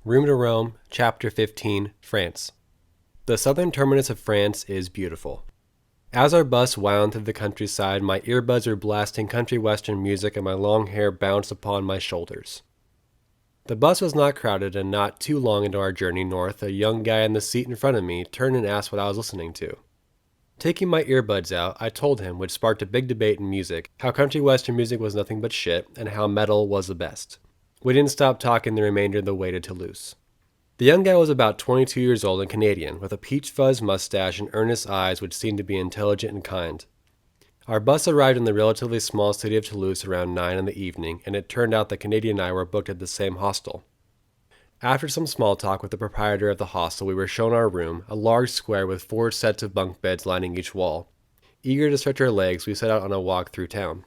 Room to Roam, Chapter 15, France. The southern terminus of France is beautiful. As our bus wound through the countryside, my earbuds were blasting country western music and my long hair bounced upon my shoulders. The bus was not crowded, and not too long into our journey north, a young guy in the seat in front of me turned and asked what I was listening to. Taking my earbuds out, I told him, which sparked a big debate in music, how country western music was nothing but shit, and how metal was the best. We didn't stop talking the remainder of the way to Toulouse. The young guy was about 22 years old and Canadian, with a peach fuzz mustache and earnest eyes which seemed to be intelligent and kind. Our bus arrived in the relatively small city of Toulouse around 9 in the evening, and it turned out the Canadian and I were booked at the same hostel. After some small talk with the proprietor of the hostel, we were shown our room, a large square with 4 sets of bunk beds lining each wall. Eager to stretch our legs, we set out on a walk through town.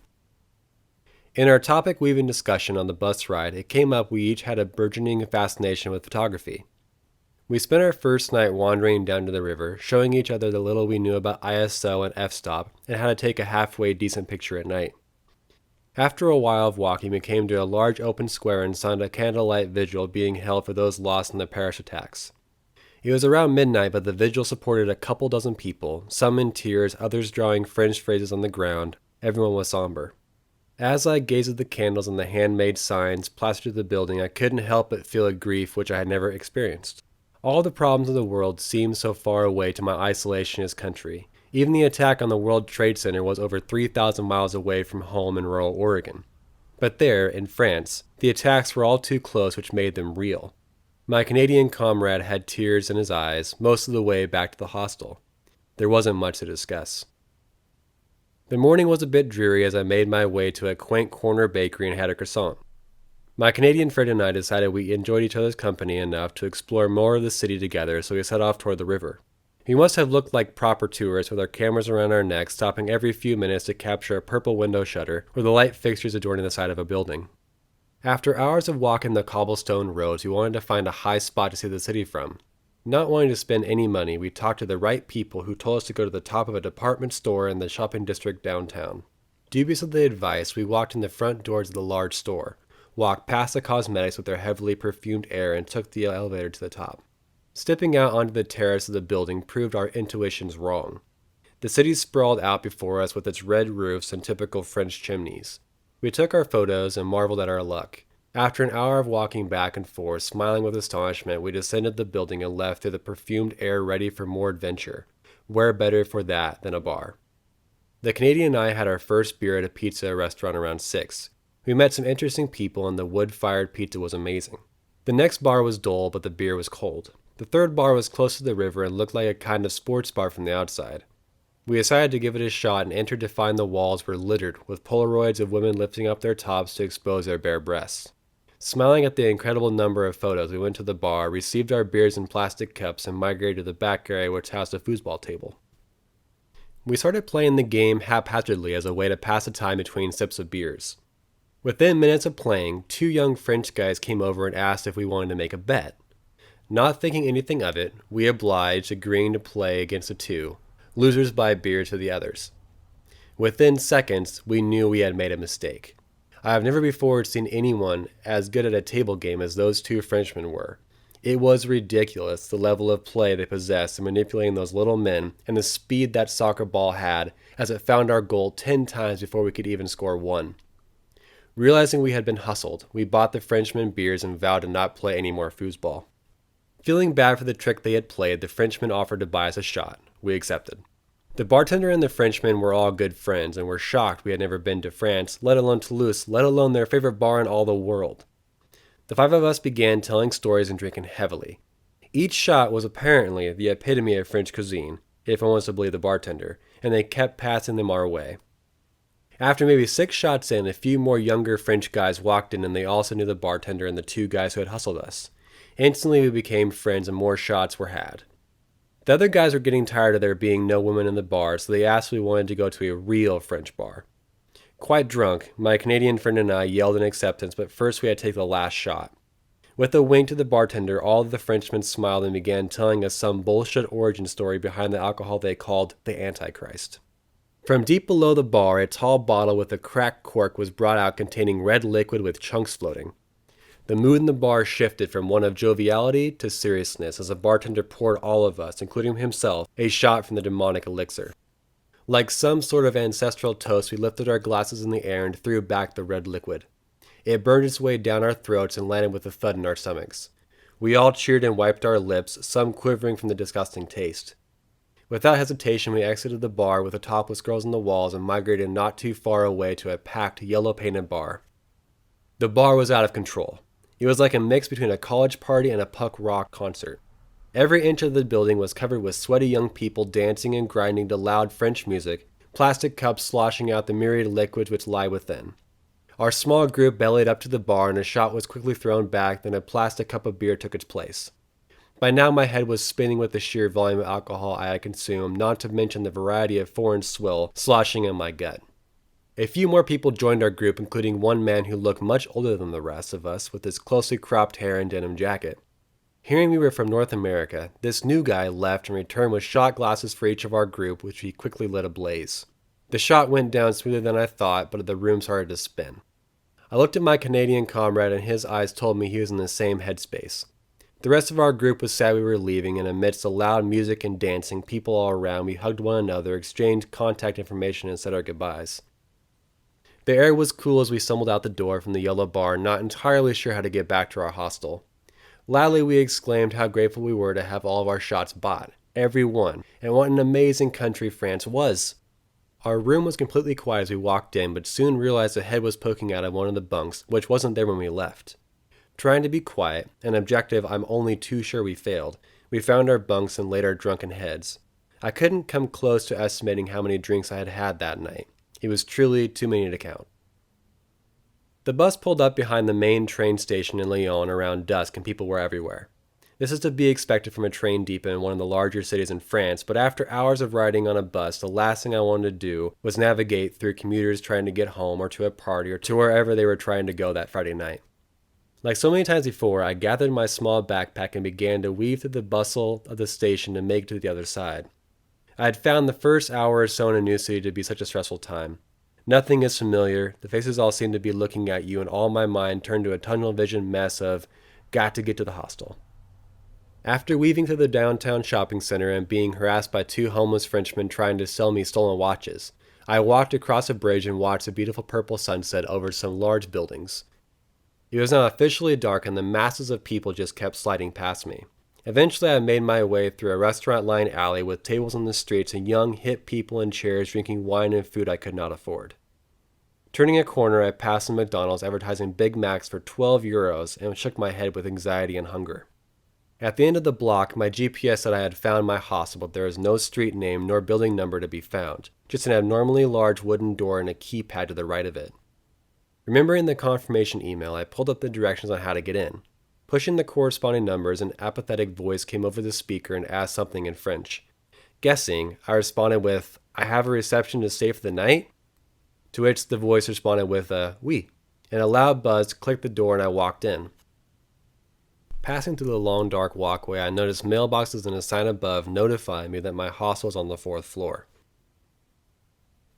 In our topic-weaving discussion on the bus ride, it came up we each had a burgeoning fascination with photography. We spent our first night wandering down to the river, showing each other the little we knew about ISO and f-stop, and how to take a halfway decent picture at night. After a while of walking, we came to a large open square and saw a candlelight vigil being held for those lost in the Paris attacks. It was around midnight, but the vigil supported a couple dozen people, some in tears, others drawing French phrases on the ground. Everyone was somber. As I gazed at the candles and the handmade signs plastered to the building, I couldn't help but feel a grief which I had never experienced. All the problems of the world seemed so far away to my isolationist country. Even the attack on the World Trade Center was over 3,000 miles away from home in rural Oregon. But there, in France, the attacks were all too close, which made them real. My Canadian comrade had tears in his eyes most of the way back to the hostel. There wasn't much to discuss. The morning was a bit dreary as I made my way to a quaint corner bakery and had a croissant. My Canadian friend and I decided we enjoyed each other's company enough to explore more of the city together, so we set off toward the river. We must have looked like proper tourists with our cameras around our necks, stopping every few minutes to capture a purple window shutter or the light fixtures adorning the side of a building. After hours of walking the cobblestone roads, we wanted to find a high spot to see the city from. Not wanting to spend any money, we talked to the right people who told us to go to the top of a department store in the shopping district downtown. Dubious of the advice, we walked in the front doors of the large store, walked past the cosmetics with their heavily perfumed air, and took the elevator to the top. Stepping out onto the terrace of the building proved our intuitions wrong. The city sprawled out before us with its red roofs and typical French chimneys. We took our photos and marveled at our luck. After an hour of walking back and forth, smiling with astonishment, we descended the building and left through the perfumed air ready for more adventure. Where better for that than a bar? The Canadian and I had our first beer at a pizza restaurant around 6. We met some interesting people and the wood-fired pizza was amazing. The next bar was dull, but the beer was cold. The third bar was close to the river and looked like a kind of sports bar from the outside. We decided to give it a shot and entered to find the walls were littered with Polaroids of women lifting up their tops to expose their bare breasts. Smiling at the incredible number of photos, we went to the bar, received our beers in plastic cups, and migrated to the back area which housed a foosball table. We started playing the game haphazardly as a way to pass the time between sips of beers. Within minutes of playing, 2 young French guys came over and asked if we wanted to make a bet. Not thinking anything of it, we obliged, agreeing to play against the 2. Losers buy beer to the others. Within seconds, we knew we had made a mistake. I have never before seen anyone as good at a table game as those 2 Frenchmen were. It was ridiculous, the level of play they possessed in manipulating those little men and the speed that soccer ball had as it found our goal 10 times before we could even score 1. Realizing we had been hustled, we bought the Frenchmen beers and vowed to not play any more foosball. Feeling bad for the trick they had played, the Frenchman offered to buy us a shot. We accepted. The bartender and the Frenchman were all good friends and were shocked we had never been to France, let alone Toulouse, let alone their favorite bar in all the world. The 5 of us began telling stories and drinking heavily. Each shot was apparently the epitome of French cuisine, if one was to believe the bartender, and they kept passing them our way. After maybe 6 shots in, a few more younger French guys walked in and they also knew the bartender and the 2 guys who had hustled us. Instantly we became friends and more shots were had. The other guys were getting tired of there being no women in the bar, so they asked if we wanted to go to a real French bar. Quite drunk, my Canadian friend and I yelled in acceptance, but first we had to take the last shot. With a wink to the bartender, all of the Frenchmen smiled and began telling us some bullshit origin story behind the alcohol they called the Antichrist. From deep below the bar, a tall bottle with a cracked cork was brought out containing red liquid with chunks floating. The mood in the bar shifted from one of joviality to seriousness as the bartender poured all of us, including himself, a shot from the demonic elixir. Like some sort of ancestral toast, we lifted our glasses in the air and threw back the red liquid. It burned its way down our throats and landed with a thud in our stomachs. We all cheered and wiped our lips, some quivering from the disgusting taste. Without hesitation, we exited the bar with the topless girls on the walls and migrated not too far away to a packed, yellow-painted bar. The bar was out of control. It was like a mix between a college party and a punk rock concert. Every inch of the building was covered with sweaty young people dancing and grinding to loud French music, plastic cups sloshing out the myriad liquids which lie within. Our small group bellied up to the bar and a shot was quickly thrown back, then a plastic cup of beer took its place. By now my head was spinning with the sheer volume of alcohol I had consumed, not to mention the variety of foreign swill sloshing in my gut. A few more people joined our group, including one man who looked much older than the rest of us with his closely cropped hair and denim jacket. Hearing we were from North America, this new guy left and returned with shot glasses for each of our group, which we quickly lit ablaze. The shot went down smoother than I thought, but the room started to spin. I looked at my Canadian comrade and his eyes told me he was in the same headspace. The rest of our group was sad we were leaving, and amidst the loud music and dancing, people all around, we hugged one another, exchanged contact information, and said our goodbyes. The air was cool as we stumbled out the door from the yellow bar, not entirely sure how to get back to our hostel. Loudly we exclaimed how grateful we were to have all of our shots bought, every one, and what an amazing country France was. Our room was completely quiet as we walked in, but soon realized a head was poking out of one of the bunks, which wasn't there when we left. Trying to be quiet, an objective I'm only too sure we failed, we found our bunks and laid our drunken heads. I couldn't come close to estimating how many drinks I had had that night. It was truly too many to count. The bus pulled up behind the main train station in Lyon around dusk and people were everywhere. This is to be expected from a train depot in one of the larger cities in France, but after hours of riding on a bus, the last thing I wanted to do was navigate through commuters trying to get home or to a party or to wherever they were trying to go that Friday night. Like so many times before, I gathered my small backpack and began to weave through the bustle of the station to make it to the other side. I had found the first hour or so in a new city to be such a stressful time. Nothing is familiar, the faces all seem to be looking at you, and all my mind turned to a tunnel vision mess of, got to get to the hostel. After weaving through the downtown shopping center and being harassed by two homeless Frenchmen trying to sell me stolen watches, I walked across a bridge and watched a beautiful purple sunset over some large buildings. It was now officially dark and the masses of people just kept sliding past me. Eventually I made my way through a restaurant-lined alley with tables on the streets and young, hip people in chairs drinking wine and food I could not afford. Turning a corner, I passed a McDonald's advertising Big Macs for €12 and shook my head with anxiety and hunger. At the end of the block, my GPS said I had found my hostel, but there was no street name nor building number to be found, just an abnormally large wooden door and a keypad to the right of it. Remembering the confirmation email, I pulled up the directions on how to get in. Pushing the corresponding numbers, an apathetic voice came over the speaker and asked something in French. Guessing, I responded with, "I have a reception to stay for the night?" To which the voice responded with a "oui," and a loud buzz clicked the door and I walked in. Passing through the long dark walkway, I noticed mailboxes and a sign above notifying me that my hostel was on the 4th floor.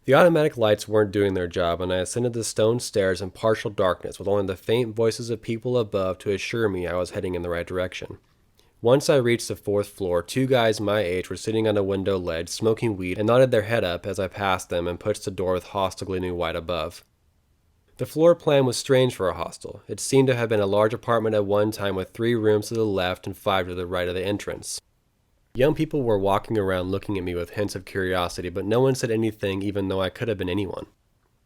The automatic lights weren't doing their job, and I ascended the stone stairs in partial darkness with only the faint voices of people above to assure me I was heading in the right direction. Once I reached the 4th floor, two guys my age were sitting on a window ledge, smoking weed, and nodded their head up as I passed them and pushed the door with hostel gleaming white above. The floor plan was strange for a hostel. It seemed to have been a large apartment at one time with 3 rooms to the left and 5 to the right of the entrance. Young people were walking around looking at me with hints of curiosity, but no one said anything even though I could have been anyone.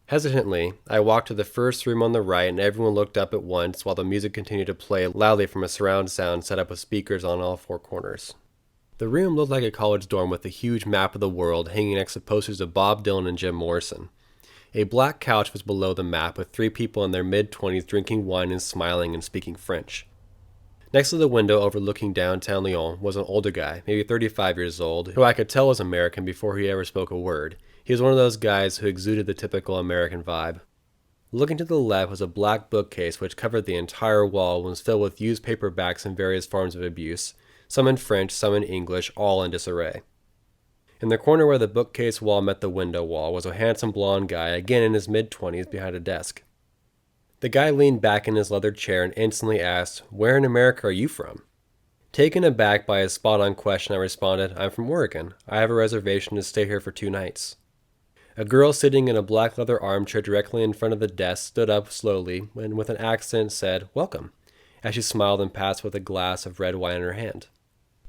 Hesitantly, I walked to the first room on the right and everyone looked up at once while the music continued to play loudly from a surround sound set up with speakers on all 4 corners. The room looked like a college dorm with a huge map of the world hanging next to posters of Bob Dylan and Jim Morrison. A black couch was below the map with 3 people in their mid-20s drinking wine and smiling and speaking French. Next to the window overlooking downtown Lyon was an older guy, maybe 35 years old, who I could tell was American before he ever spoke a word. He was one of those guys who exuded the typical American vibe. Looking to the left was a black bookcase which covered the entire wall and was filled with used paperbacks in various forms of abuse, some in French, some in English, all in disarray. In the corner where the bookcase wall met the window wall was a handsome blonde guy, again in his mid-20s, behind a desk. The guy leaned back in his leather chair and instantly asked, "Where in America are you from?" Taken aback by his spot-on question, I responded, "I'm from Oregon. I have a reservation to stay here for 2 nights." A girl sitting in a black leather armchair directly in front of the desk stood up slowly and with an accent said, "Welcome," as she smiled and passed with a glass of red wine in her hand.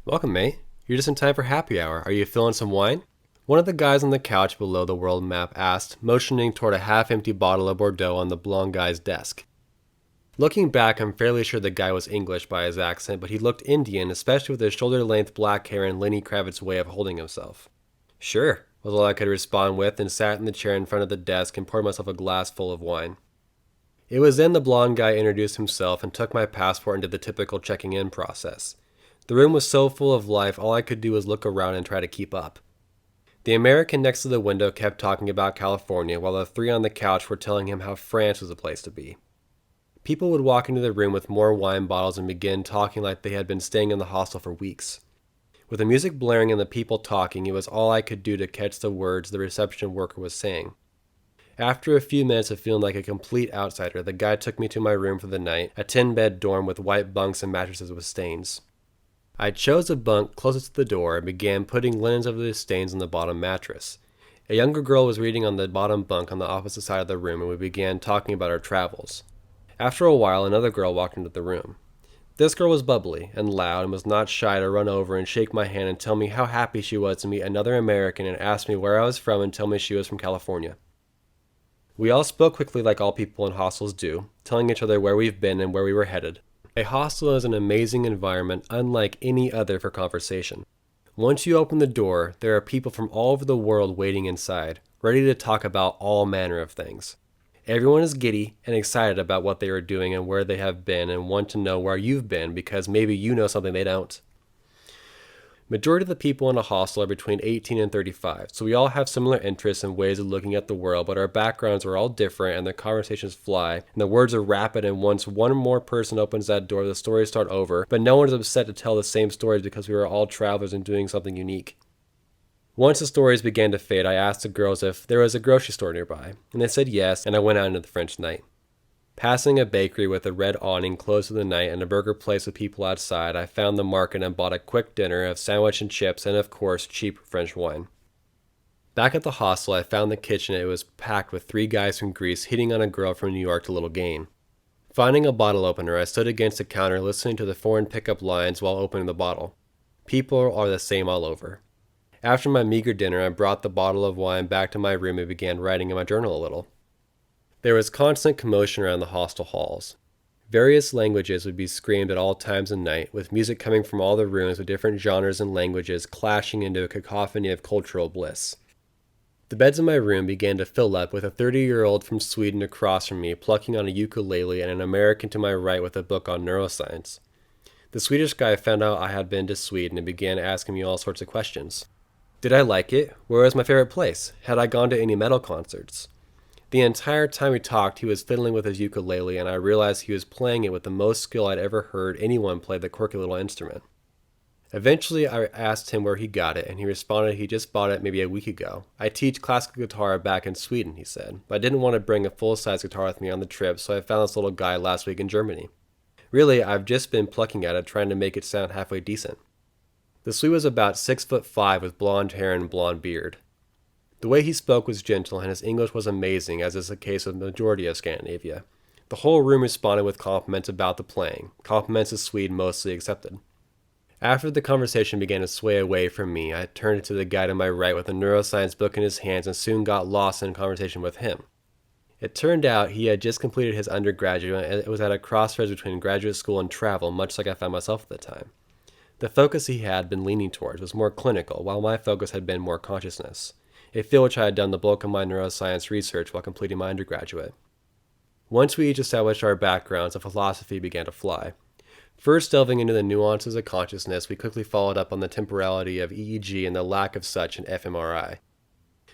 "Welcome, mate. You're just in time for happy hour. Are you feeling some wine?" One of the guys on the couch below the world map asked, motioning toward a half-empty bottle of Bordeaux on the blonde guy's desk. Looking back, I'm fairly sure the guy was English by his accent, but he looked Indian, especially with his shoulder-length black hair and Lenny Kravitz's way of holding himself. "Sure," was all I could respond with, and sat in the chair in front of the desk and poured myself a glass full of wine. It was then the blonde guy introduced himself and took my passport and did the typical checking in process. The room was so full of life, all I could do was look around and try to keep up. The American next to the window kept talking about California, while the 3 on the couch were telling him how France was the place to be. People would walk into the room with more wine bottles and begin talking like they had been staying in the hostel for weeks. With the music blaring and the people talking, it was all I could do to catch the words the reception worker was saying. After a few minutes of feeling like a complete outsider, the guy took me to my room for the night, a 10-bed dorm with white bunks and mattresses with stains. I chose a bunk closest to the door and began putting linens over the stains on the bottom mattress. A younger girl was reading on the bottom bunk on the opposite side of the room, and we began talking about our travels. After a while, another girl walked into the room. This girl was bubbly and loud and was not shy to run over and shake my hand and tell me how happy she was to meet another American and ask me where I was from and tell me she was from California. We all spoke quickly like all people in hostels do, telling each other where we've been and where we were headed. A hostel is an amazing environment unlike any other for conversation. Once you open the door, there are people from all over the world waiting inside, ready to talk about all manner of things. Everyone is giddy and excited about what they are doing and where they have been and want to know where you've been because maybe you know something they don't. Majority of the people in a hostel are between 18 and 35, so we all have similar interests and ways of looking at the world, but our backgrounds are all different and the conversations fly, and the words are rapid, and once one more person opens that door, the stories start over, but no one is upset to tell the same stories because we are all travelers and doing something unique. Once the stories began to fade, I asked the girls if there was a grocery store nearby, and they said yes, and I went out into the French night. Passing a bakery with a red awning closed for the night and a burger place with people outside, I found the market and bought a quick dinner of sandwich and chips and, of course, cheap French wine. Back at the hostel, I found the kitchen and it was packed with 3 guys from Greece hitting on a girl from New York to little gain. Finding a bottle opener, I stood against the counter listening to the foreign pickup lines while opening the bottle. People are the same all over. After my meager dinner, I brought the bottle of wine back to my room and began writing in my journal a little. There was constant commotion around the hostel halls. Various languages would be screamed at all times of night, with music coming from all the rooms with different genres and languages clashing into a cacophony of cultural bliss. The beds in my room began to fill up with a 30-year-old from Sweden across from me plucking on a ukulele and an American to my right with a book on neuroscience. The Swedish guy found out I had been to Sweden and began asking me all sorts of questions. Did I like it? Where was my favorite place? Had I gone to any metal concerts? The entire time we talked, he was fiddling with his ukulele, and I realized he was playing it with the most skill I'd ever heard anyone play the quirky little instrument. Eventually, I asked him where he got it, and he responded he just bought it maybe a week ago. "I teach classical guitar back in Sweden," he said, "but I didn't want to bring a full-size guitar with me on the trip, so I found this little guy last week in Germany. Really, I've just been plucking at it, trying to make it sound halfway decent." The Swede was about 6'5" with blonde hair and blonde beard. The way he spoke was gentle, and his English was amazing, as is the case with the majority of Scandinavia. The whole room responded with compliments about the playing, compliments the Swede mostly accepted. After the conversation began to sway away from me, I turned to the guy to my right with a neuroscience book in his hands and soon got lost in conversation with him. It turned out he had just completed his undergraduate and it was at a crossroads between graduate school and travel, much like I found myself at the time. The focus he had been leaning towards was more clinical, while my focus had been more consciousness, a field which I had done the bulk of my neuroscience research while completing my undergraduate. Once we each established our backgrounds, the philosophy began to fly. First delving into the nuances of consciousness, we quickly followed up on the temporality of EEG and the lack of such in fMRI.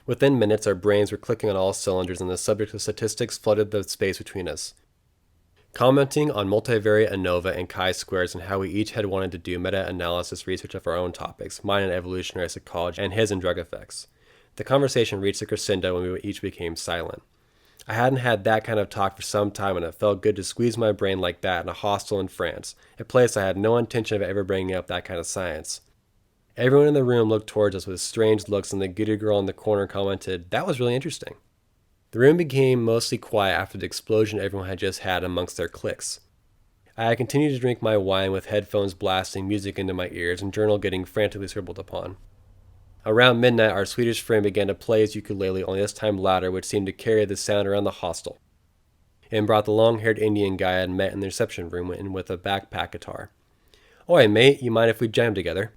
Within minutes, our brains were clicking on all cylinders and the subject of statistics flooded the space between us. Commenting on multivariate ANOVA and chi-squares and how we each had wanted to do meta-analysis research of our own topics, mine in evolutionary psychology and his in drug effects. The conversation reached a crescendo when we each became silent. I hadn't had that kind of talk for some time, and it felt good to squeeze my brain like that in a hostel in France, a place I had no intention of ever bringing up that kind of science. Everyone in the room looked towards us with strange looks, and the giddy girl in the corner commented, "That was really interesting." The room became mostly quiet after the explosion everyone had just had amongst their cliques. I had continued to drink my wine with headphones blasting music into my ears and journal getting frantically scribbled upon. Around midnight, our Swedish friend began to play his ukulele, only this time louder, which seemed to carry the sound around the hostel, and brought the long-haired Indian guy I had met in the reception room in with a backpack guitar. "Oi, mate, you mind if we jam together?"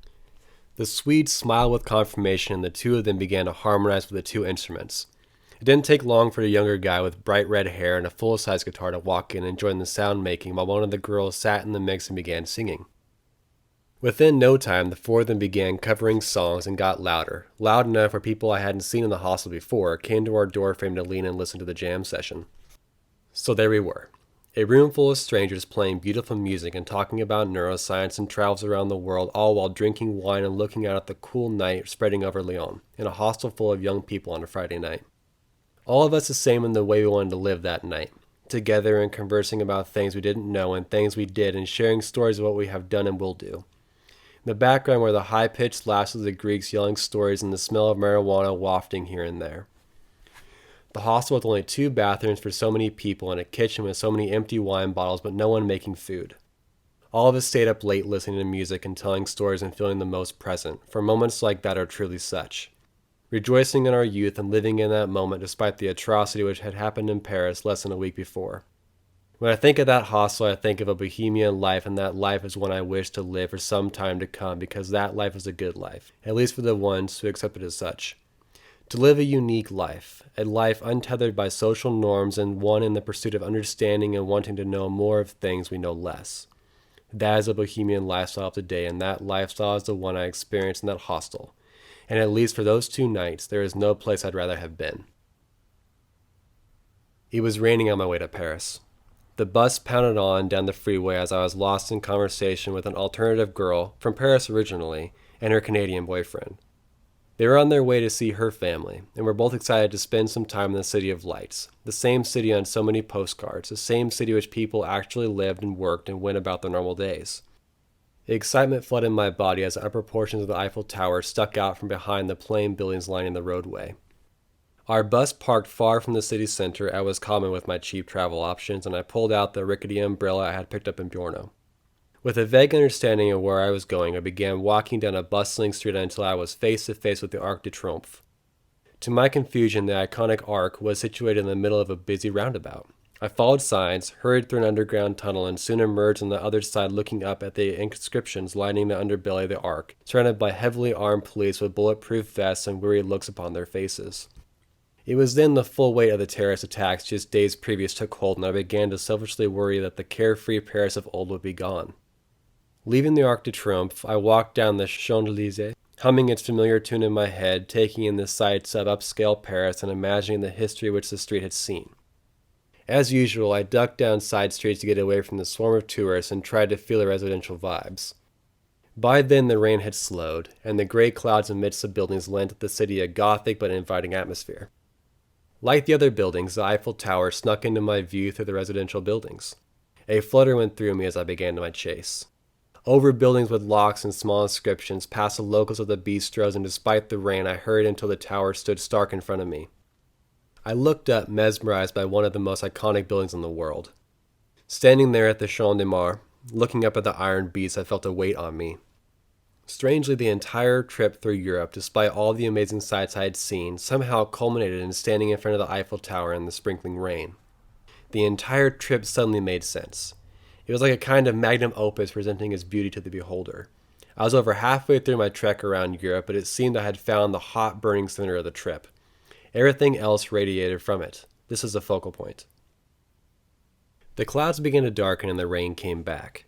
The Swede smiled with confirmation, and the two of them began to harmonize with the two instruments. It didn't take long for the younger guy with bright red hair and a full-size guitar to walk in and join the sound-making while one of the girls sat in the mix and began singing. Within no time, the four of them began covering songs and got louder, loud enough where people I hadn't seen in the hostel before came to our doorframe to lean and listen to the jam session. So there we were, a room full of strangers playing beautiful music and talking about neuroscience and travels around the world, all while drinking wine and looking out at the cool night spreading over Lyon, in a hostel full of young people on a Friday night. All of us the same in the way we wanted to live that night, together and conversing about things we didn't know and things we did and sharing stories of what we have done and will do. In the background were the high-pitched laughs of the Greeks yelling stories and the smell of marijuana wafting here and there. The hostel with only 2 bathrooms for so many people and a kitchen with so many empty wine bottles but no one making food. All of us stayed up late listening to music and telling stories and feeling the most present, for moments like that are truly such. Rejoicing in our youth and living in that moment despite the atrocity which had happened in Paris less than a week before. When I think of that hostel, I think of a bohemian life, and that life is one I wish to live for some time to come, because that life is a good life, at least for the ones who accept it as such. To live a unique life, a life untethered by social norms and one in the pursuit of understanding and wanting to know more of things we know less. That is a bohemian lifestyle of today, and that lifestyle is the one I experienced in that hostel. And at least for those 2 nights, there is no place I'd rather have been. It was raining on my way to Paris. The bus pounded on down the freeway as I was lost in conversation with an alternative girl, from Paris originally, and her Canadian boyfriend. They were on their way to see her family, and were both excited to spend some time in the City of Lights, the same city on so many postcards, the same city which people actually lived and worked and went about their normal days. The excitement flooded my body as the upper portions of the Eiffel Tower stuck out from behind the plain buildings lining the roadway. Our bus parked far from the city center, as was common with my cheap travel options, and I pulled out the rickety umbrella I had picked up in Bjorno. With a vague understanding of where I was going, I began walking down a bustling street until I was face to face with the Arc de Triomphe. To my confusion, the iconic Arc was situated in the middle of a busy roundabout. I followed signs, hurried through an underground tunnel, and soon emerged on the other side looking up at the inscriptions lining the underbelly of the Arc, surrounded by heavily armed police with bulletproof vests and weary looks upon their faces. It was then the full weight of the terrorist attacks just days previous took hold, and I began to selfishly worry that the carefree Paris of old would be gone. Leaving the Arc de Triomphe, I walked down the Champs-Élysées, humming its familiar tune in my head, taking in the sights of upscale Paris and imagining the history which the street had seen. As usual, I ducked down side streets to get away from the swarm of tourists and tried to feel the residential vibes. By then the rain had slowed, and the gray clouds amidst the buildings lent the city a gothic but inviting atmosphere. Like the other buildings, the Eiffel Tower snuck into my view through the residential buildings. A flutter went through me as I began my chase. Over buildings with locks and small inscriptions, past the locals of the bistros, and despite the rain, I hurried until the tower stood stark in front of me. I looked up, mesmerized by one of the most iconic buildings in the world. Standing there at the Champ de Mars, looking up at the iron beast, I felt a weight on me. Strangely, the entire trip through Europe, despite all the amazing sights I had seen, somehow culminated in standing in front of the Eiffel Tower in the sprinkling rain. The entire trip suddenly made sense. It was like a kind of magnum opus presenting its beauty to the beholder. I was over halfway through my trek around Europe, but it seemed I had found the hot, burning center of the trip. Everything else radiated from it. This is the focal point. The clouds began to darken and the rain came back.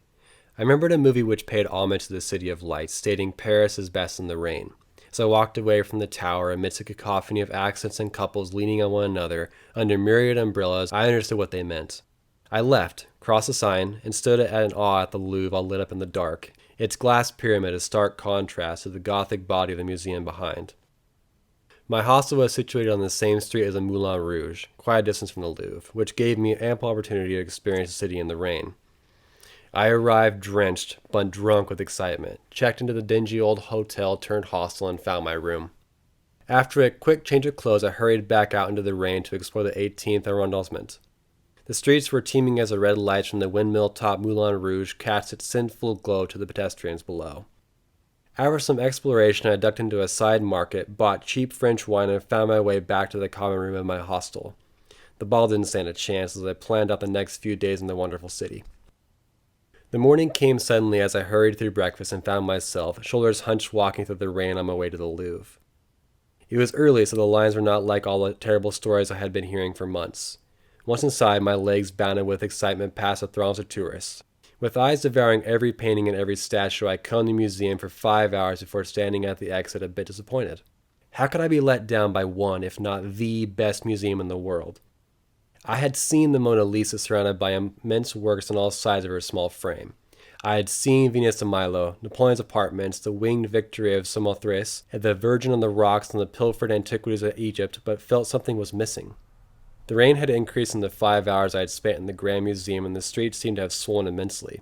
I remembered a movie which paid homage to the City of Lights, stating Paris is best in the rain. As I walked away from the tower amidst a cacophony of accents and couples leaning on one another under myriad umbrellas, I understood what they meant. I left, crossed a sign, and stood in awe at the Louvre all lit up in the dark, its glass pyramid a stark contrast to the Gothic body of the museum behind. My hostel was situated on the same street as the Moulin Rouge, quite a distance from the Louvre, which gave me ample opportunity to experience the city in the rain. I arrived drenched, but drunk with excitement, checked into the dingy old hotel turned hostel, and found my room. After a quick change of clothes, I hurried back out into the rain to explore the 18th arrondissement. The streets were teeming as the red lights from the windmill-topped Moulin Rouge cast its sinful glow to the pedestrians below. After some exploration, I ducked into a side market, bought cheap French wine, and found my way back to the common room of my hostel. The ball didn't stand a chance as I planned out the next few days in the wonderful city. The morning came suddenly as I hurried through breakfast and found myself, shoulders hunched, walking through the rain on my way to the Louvre. It was early, so the lines were not like all the terrible stories I had been hearing for months. Once inside, my legs bounded with excitement past the throngs of tourists. With eyes devouring every painting and every statue, I combed the museum for 5 hours before standing at the exit a bit disappointed. How could I be let down by one, if not the best museum in the world? I had seen the Mona Lisa surrounded by immense works on all sides of her small frame. I had seen Venus de Milo, Napoleon's apartments, the winged victory of Samothrace, the Virgin on the rocks, and the pilfered antiquities of Egypt, but felt something was missing. The rain had increased in the 5 hours I had spent in the Grand Museum, and the streets seemed to have swollen immensely.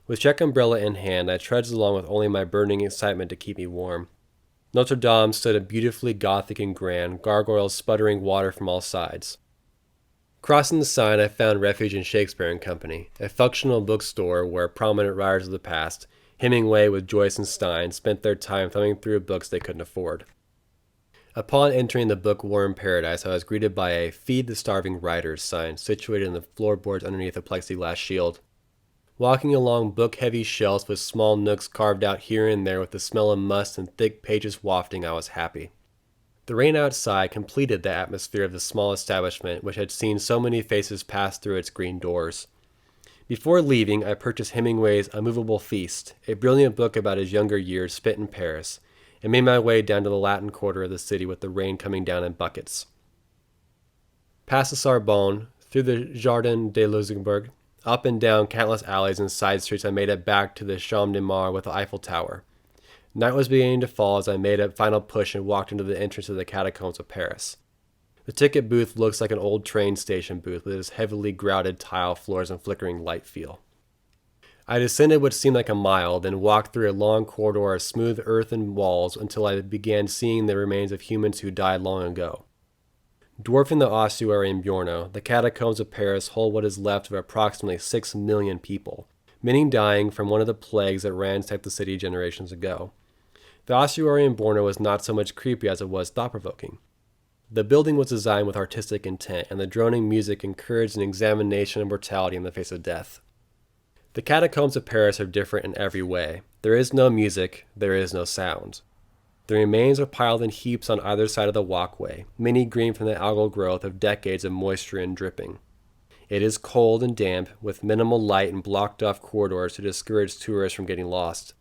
With check umbrella in hand, I trudged along with only my burning excitement to keep me warm. Notre Dame stood beautifully Gothic and grand, gargoyles sputtering water from all sides. Crossing the Seine, I found refuge in Shakespeare and Company, a functional bookstore where prominent writers of the past, Hemingway with Joyce and Stein, spent their time thumbing through books they couldn't afford. Upon entering the bookworm paradise, I was greeted by a "Feed the Starving Writers" sign situated in the floorboards underneath a plexiglass shield. Walking along book-heavy shelves with small nooks carved out here and there with the smell of must and thick pages wafting, I was happy. The rain outside completed the atmosphere of the small establishment which had seen so many faces pass through its green doors. Before leaving, I purchased Hemingway's A Movable Feast, a brilliant book about his younger years spent in Paris, and made my way down to the Latin quarter of the city with the rain coming down in buckets. Past the Sorbonne, through the Jardin de Luxembourg, up and down countless alleys and side streets, I made it back to the Champ de Mars with the Eiffel Tower. Night was beginning to fall as I made a final push and walked into the entrance of the catacombs of Paris. The ticket booth looks like an old train station booth with its heavily grouted tile floors and flickering light feel. I descended what seemed like a mile, then walked through a long corridor of smooth earthen walls until I began seeing the remains of humans who died long ago. Dwarfing the ossuary in Giorno, the catacombs of Paris hold what is left of approximately 6 million people, many dying from one of the plagues that ransacked the city generations ago. The ossuary in Borno was not so much creepy as it was thought-provoking. The building was designed with artistic intent, and the droning music encouraged an examination of mortality in the face of death. The catacombs of Paris are different in every way. There is no music, there is no sound. The remains are piled in heaps on either side of the walkway, many green from the algal growth of decades of moisture and dripping. It is cold and damp, with minimal light and blocked-off corridors to discourage tourists from getting lost.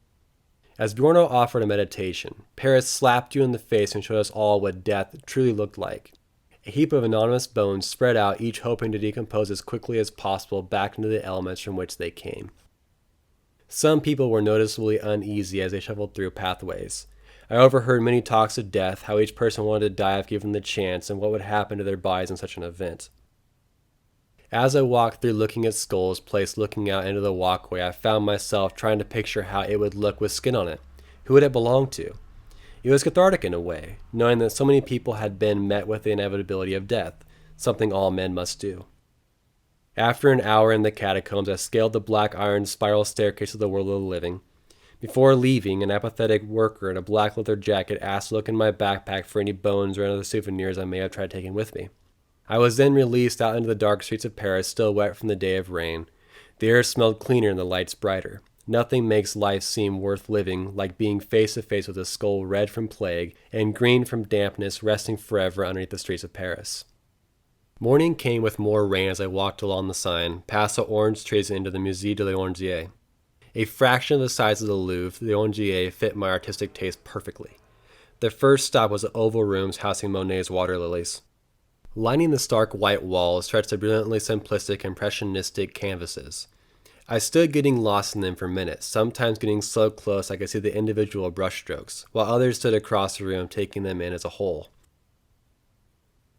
As Giorno offered a meditation, Paris slapped you in the face and showed us all what death truly looked like. A heap of anonymous bones spread out, each hoping to decompose as quickly as possible back into the elements from which they came. Some people were noticeably uneasy as they shuffled through pathways. I overheard many talks of death, how each person wanted to die if given the chance, and what would happen to their bodies in such an event. As I walked through looking at skulls placed looking out into the walkway, I found myself trying to picture how it would look with skin on it. Who would it belong to? It was cathartic in a way, knowing that so many people had been met with the inevitability of death, something all men must do. After an hour in the catacombs, I scaled the black iron spiral staircase of the world of the living. Before leaving, an apathetic worker in a black leather jacket asked to look in my backpack for any bones or other souvenirs I may have tried taking with me. I was then released out into the dark streets of Paris, still wet from the day of rain. The air smelled cleaner and the lights brighter. Nothing makes life seem worth living like being face to face with a skull red from plague and green from dampness resting forever underneath the streets of Paris. Morning came with more rain as I walked along the Seine, past the orange trees into the Musée de l'Orangerie. A fraction of the size of the Louvre, the Orangerie fit my artistic taste perfectly. The first stop was the oval rooms housing Monet's water lilies. Lining the stark white walls stretched the brilliantly simplistic impressionistic canvases. I stood getting lost in them for minutes, sometimes getting so close I could see the individual brushstrokes, while others stood across the room taking them in as a whole.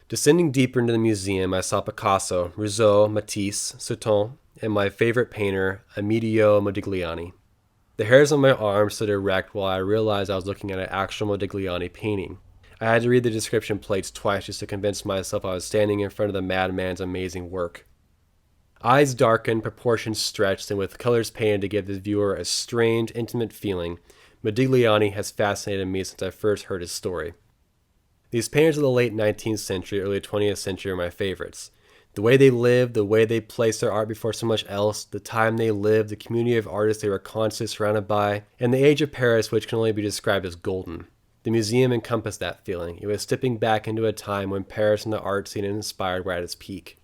Descending deeper into the museum, I saw Picasso, Rousseau, Matisse, Sauton, and my favorite painter, Amedeo Modigliani. The hairs on my arms stood erect while I realized I was looking at an actual Modigliani painting. I had to read the description plates twice just to convince myself I was standing in front of the madman's amazing work. Eyes darkened, proportions stretched, and with colors painted to give the viewer a strange, intimate feeling, Modigliani has fascinated me since I first heard his story. These painters of the late 19th century, early 20th century are my favorites. The way they lived, the way they placed their art before so much else, the time they lived, the community of artists they were constantly surrounded by, and the age of Paris which can only be described as golden. The museum encompassed that feeling. It was stepping back into a time when Paris and the art scene it inspired were at its peak.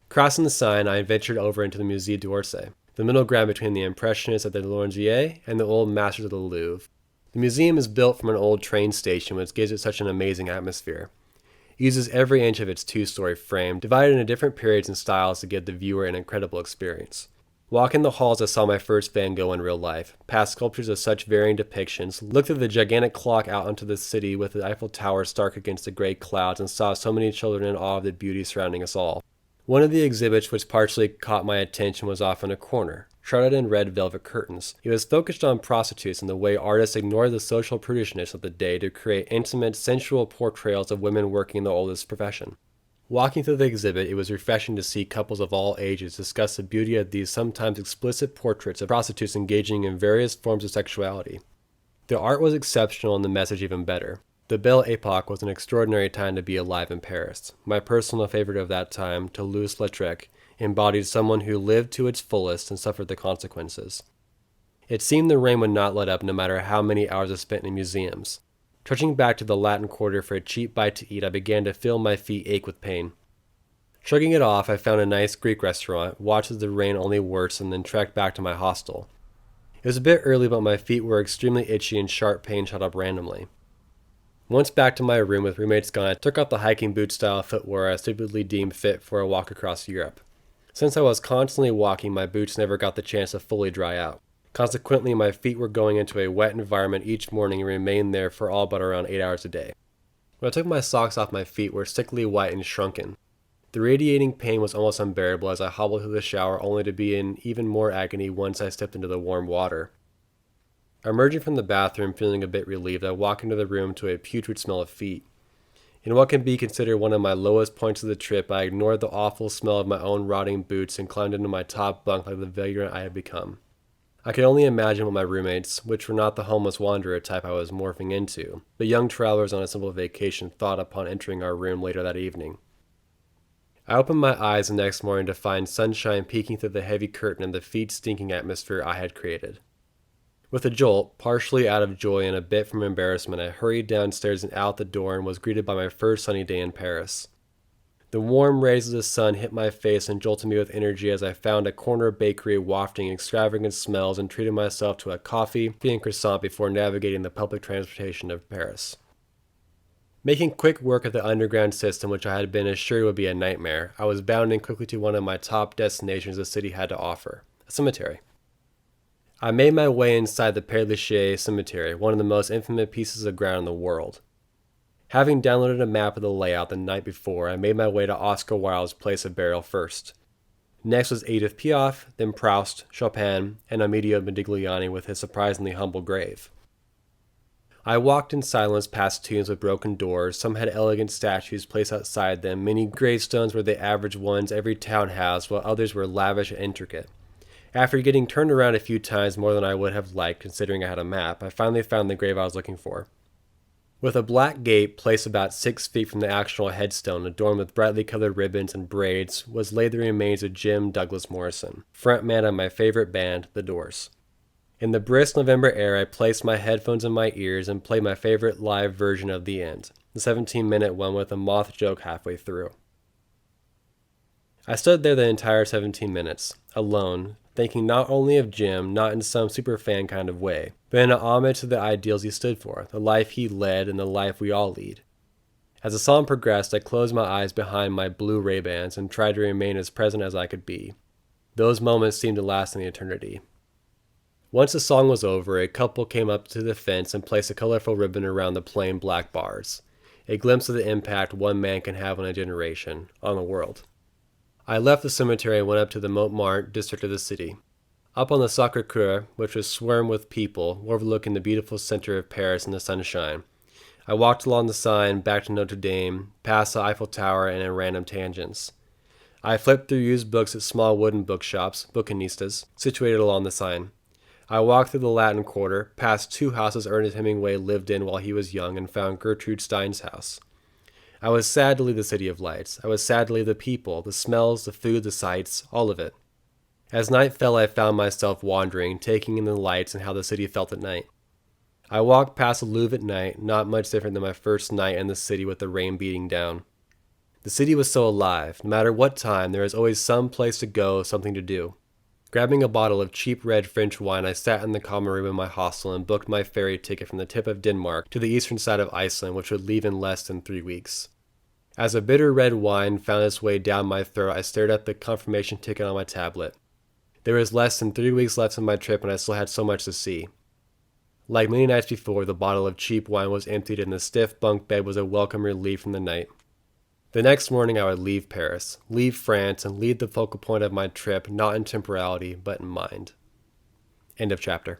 Crossing the Seine, I ventured over into the Musée d'Orsay, the middle ground between the Impressionists at the Louvre and the old masters of the Louvre. The museum is built from an old train station, which gives it such an amazing atmosphere. It uses every inch of its two-story frame, divided into different periods and styles to give the viewer an incredible experience. Walking the halls, I saw my first Van Gogh in real life, past sculptures of such varying depictions, looked at the gigantic clock out onto the city with the Eiffel Tower stark against the gray clouds, and saw so many children in awe of the beauty surrounding us all. One of the exhibits which partially caught my attention was off in a corner, shrouded in red velvet curtains. It was focused on prostitutes and the way artists ignored the social prudishness of the day to create intimate, sensual portrayals of women working in the oldest profession. Walking through the exhibit, it was refreshing to see couples of all ages discuss the beauty of these sometimes explicit portraits of prostitutes engaging in various forms of sexuality. The art was exceptional and the message even better. The Belle Époque was an extraordinary time to be alive in Paris. My personal favorite of that time, Toulouse-Lautrec, embodied someone who lived to its fullest and suffered the consequences. It seemed the rain would not let up no matter how many hours I spent in museums. Trudging back to the Latin Quarter for a cheap bite to eat, I began to feel my feet ache with pain. Shrugging it off, I found a nice Greek restaurant, watched as the rain only worsened, and then trekked back to my hostel. It was a bit early, but my feet were extremely itchy and sharp pain shot up randomly. Once back to my room with roommates gone, I took off the hiking boot-style footwear I stupidly deemed fit for a walk across Europe. Since I was constantly walking, my boots never got the chance to fully dry out. Consequently, my feet were going into a wet environment each morning and remained there for all but around 8 hours a day. When I took my socks off, my feet were sickly white and shrunken. The radiating pain was almost unbearable as I hobbled through the shower only to be in even more agony once I stepped into the warm water. Emerging from the bathroom feeling a bit relieved, I walked into the room to a putrid smell of feet. In what can be considered one of my lowest points of the trip, I ignored the awful smell of my own rotting boots and climbed into my top bunk like the vagrant I had become. I could only imagine what my roommates, which were not the homeless wanderer type I was morphing into, but young travelers on a simple vacation, thought upon entering our room later that evening. I opened my eyes the next morning to find sunshine peeking through the heavy curtain and the feet-stinking atmosphere I had created. With a jolt, partially out of joy and a bit from embarrassment, I hurried downstairs and out the door and was greeted by my first sunny day in Paris. The warm rays of the sun hit my face and jolted me with energy as I found a corner bakery wafting extravagant smells and treated myself to a coffee and croissant before navigating the public transportation of Paris. Making quick work of the underground system, which I had been assured would be a nightmare, I was bounding quickly to one of my top destinations the city had to offer, a cemetery. I made my way inside the Pere Lachaise cemetery, one of the most infamous pieces of ground in the world. Having downloaded a map of the layout the night before, I made my way to Oscar Wilde's place of burial first. Next was Edith Piaf, then Proust, Chopin, and Amedeo Modigliani with his surprisingly humble grave. I walked in silence past tombs with broken doors. Some had elegant statues placed outside them. Many gravestones were the average ones every town has, while others were lavish and intricate. After getting turned around a few times more than I would have liked, considering I had a map, I finally found the grave I was looking for. With a black gate placed about 6 feet from the actual headstone, adorned with brightly colored ribbons and braids, was laid the remains of Jim Douglas Morrison, frontman of my favorite band, The Doors. In the brisk November air, I placed my headphones in my ears and played my favorite live version of The End, the 17-minute one with a moth joke halfway through. I stood there the entire 17 minutes, alone, thinking not only of Jim, not in some superfan kind of way, but in an homage to the ideals he stood for, the life he led and the life we all lead. As the song progressed, I closed my eyes behind my blue Ray-Bans and tried to remain as present as I could be. Those moments seemed to last an eternity. Once the song was over, a couple came up to the fence and placed a colorful ribbon around the plain black bars, a glimpse of the impact one man can have on a generation, on the world. I left the cemetery and went up to the Montmartre district of the city. Up on the Sacré-Cœur, which was swarmed with people, overlooking the beautiful center of Paris in the sunshine, I walked along the Seine back to Notre Dame, past the Eiffel Tower, and in random tangents. I flipped through used books at small wooden bookshops, bouquinistas, situated along the Seine. I walked through the Latin Quarter, past 2 houses Ernest Hemingway lived in while he was young, and found Gertrude Stein's house. I was sad to leave the City of Lights. I was sad to leave the people, the smells, the food, the sights, all of it. As night fell, I found myself wandering, taking in the lights and how the city felt at night. I walked past the Louvre at night, not much different than my first night in the city with the rain beating down. The city was so alive. No matter what time, there was always some place to go, something to do. Grabbing a bottle of cheap red French wine, I sat in the common room in my hostel and booked my ferry ticket from the tip of Denmark to the eastern side of Iceland, which would leave in less than 3 weeks. As a bitter red wine found its way down my throat, I stared at the confirmation ticket on my tablet. There was less than 3 weeks left in my trip, and I still had so much to see. Like many nights before, the bottle of cheap wine was emptied, and the stiff bunk bed was a welcome relief from the night. The next morning I would leave Paris, leave France, and leave the focal point of my trip not in temporality, but in mind. End of chapter.